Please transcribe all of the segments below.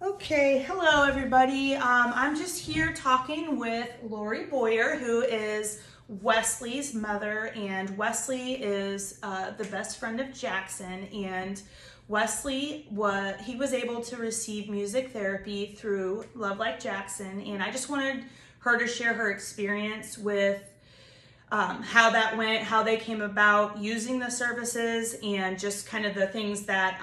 Okay, hello everybody. I'm just here talking with Lori Boyer, who is Wesley's mother, and Wesley is the best friend of Jackson. And Wesley was able to receive music therapy through Love Like Jackson, and I just wanted her to share her experience with how that went, how they came about using the services, and just kind of the things that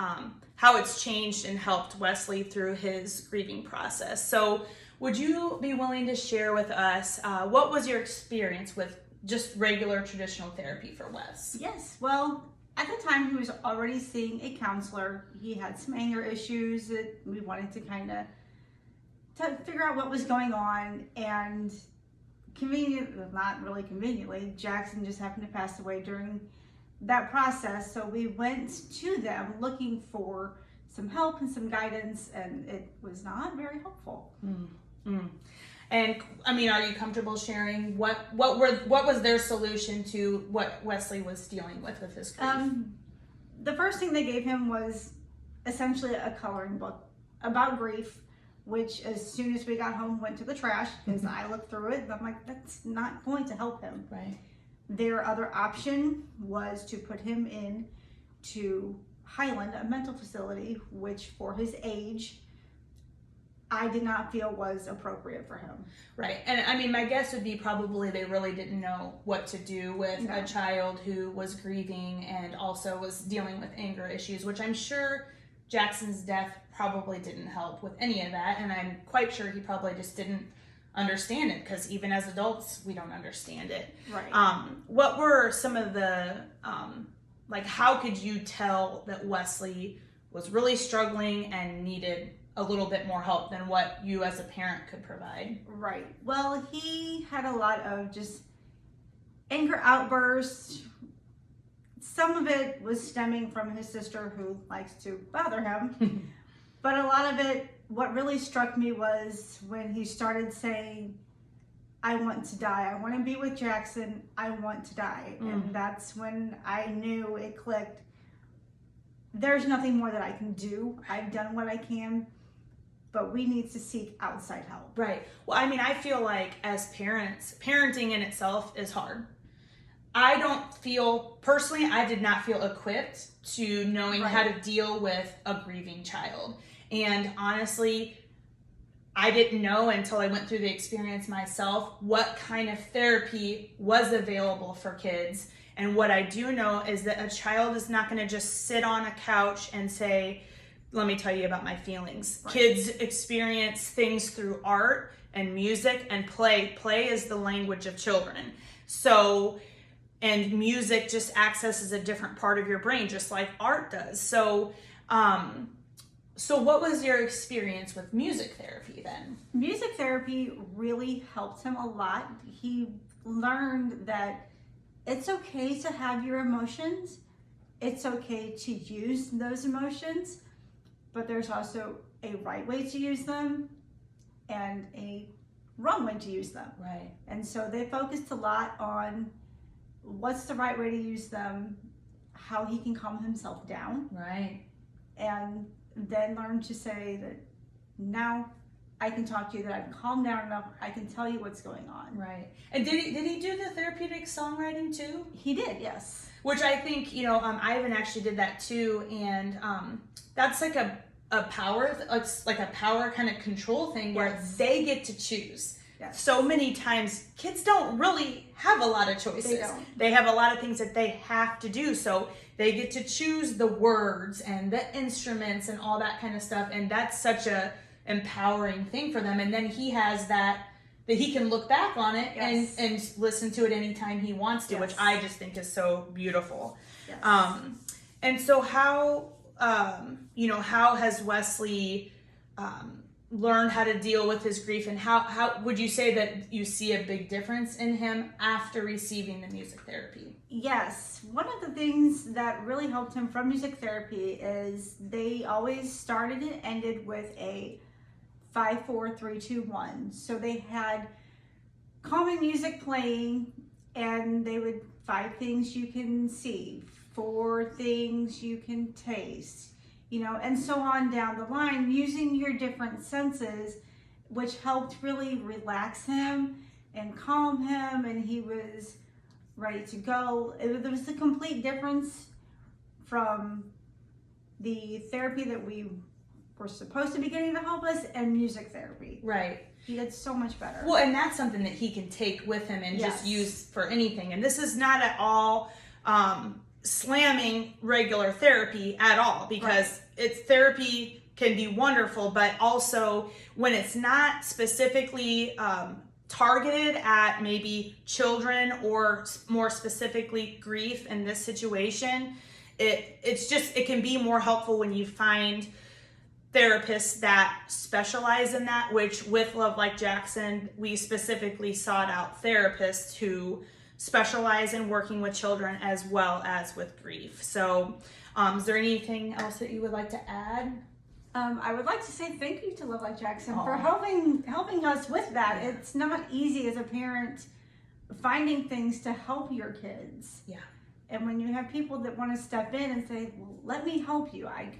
how it's changed and helped Wesley through his grieving process. So would you be willing to share with us what was your experience with just regular traditional therapy for Wes? Yes, well, at the time he was already seeing a counselor. He had some anger issues that we wanted to kind of figure out what was going on, and not really conveniently, Jackson just happened to pass away during that process. So we went to them looking for some help and some guidance, and it was not very helpful. Mm-hmm. And I mean, are you comfortable sharing what was their solution to what Wesley was dealing with his grief? The first thing they gave him was essentially a coloring book about grief, which as soon as we got home went to the trash because I looked through it and I'm like, that's not going to help him. Right. Their other option was to put him in to Highland, a mental facility, which for his age, I did not feel was appropriate for him. Right. And I mean, my guess would be probably they really didn't know what to do with a child who was grieving and also was dealing with anger issues, which I'm sure Jackson's death probably didn't help with any of that. And I'm quite sure he probably just didn't understand it, because even as adults, we don't understand it. Right. What were some of the, how could you tell that Wesley was really struggling and needed a little bit more help than what you as a parent could provide? Right. Well, he had a lot of just anger outbursts. Some of it was stemming from his sister, who likes to bother him. But a lot of it, what really struck me was when he started saying, I want to die. I want to be with Jackson. I want to die. And that's when I knew it clicked. There's nothing more that I can do. I've done what I can, but we need to seek outside help. Right. Well, I mean, I feel like as parents, parenting in itself is hard. I did not feel equipped to knowing how to deal with a grieving child. And honestly, I didn't know until I went through the experience myself what kind of therapy was available for kids. And what I do know is that a child is not going to just sit on a couch and say, let me tell you about my feelings. Right. Kids experience things through art and music and play. Play is the language of children. So, and music just accesses a different part of your brain, just like art does. So what was your experience with music therapy then? Music therapy really helped him a lot. He learned that it's okay to have your emotions. It's okay to use those emotions, but there's also a right way to use them and a wrong way to use them. Right. And so they focused a lot on what's the right way to use them, how he can calm himself down. Right. And then learn to say that now I can talk to you, that I can calm down enough, I can tell you what's going on. Right. And did he do the therapeutic songwriting too? He did, yes. Which I think, Ivan actually did that too, and that's like a power, it's like a power kind of control thing where they get to choose. Yes. So many times kids don't really have a lot of choices. They have a lot of things that they have to do. So they get to choose the words and the instruments and all that kind of stuff. And that's such a empowering thing for them. And then he has that he can look back on it and listen to it anytime he wants to, which I just think is so beautiful. Yes. And so how has Wesley learned how to deal with his grief, and how would you say that you see a big difference in him after receiving the music therapy? Yes. One of the things that really helped him from music therapy is they always started and ended with a 5, 4, 3, 2, 1. So they had calming music playing, and they would 5 things you can see, 4 things you can taste, and so on down the line, using your different senses, which helped really relax him and calm him, and he was ready to go. There was a complete difference from the therapy that we were supposed to be getting to help us and music therapy. Right. He did so much better. Well, and that's something that he can take with him and just use for anything. And this is not at all slamming regular therapy at all, because it's therapy can be wonderful, but also when it's not specifically targeted at maybe children or more specifically grief in this situation, it can be more helpful when you find therapists that specialize in that, which with Love Like Jackson, we specifically sought out therapists who specialize in working with children as well as with grief. So is there anything else that you would like to add? I would like to say thank you to Love Like Jackson for helping us with that. Yeah. It's not easy as a parent finding things to help your kids. Yeah. And when you have people that want to step in and say, well, let me help you. I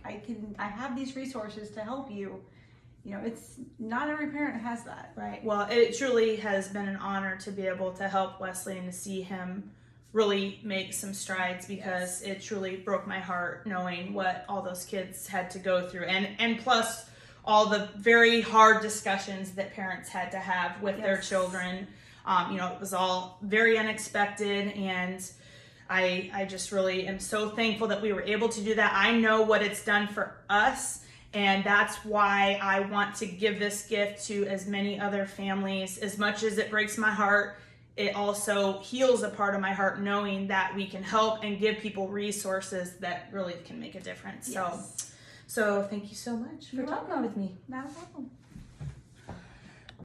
have these resources to help you. It's not every parent has that. Right. Well, it truly has been an honor to be able to help Wesley and to see him really make some strides, because it truly broke my heart knowing what all those kids had to go through, and plus all the very hard discussions that parents had to have with their children. It was all very unexpected, and I just really am so thankful that we were able to do that. I know what it's done for us, and that's why I want to give this gift to as many other families. As much as it breaks my heart, it also heals a part of my heart knowing that we can help and give people resources that really can make a difference. Yes. So thank you so much for talking with me. Not a problem.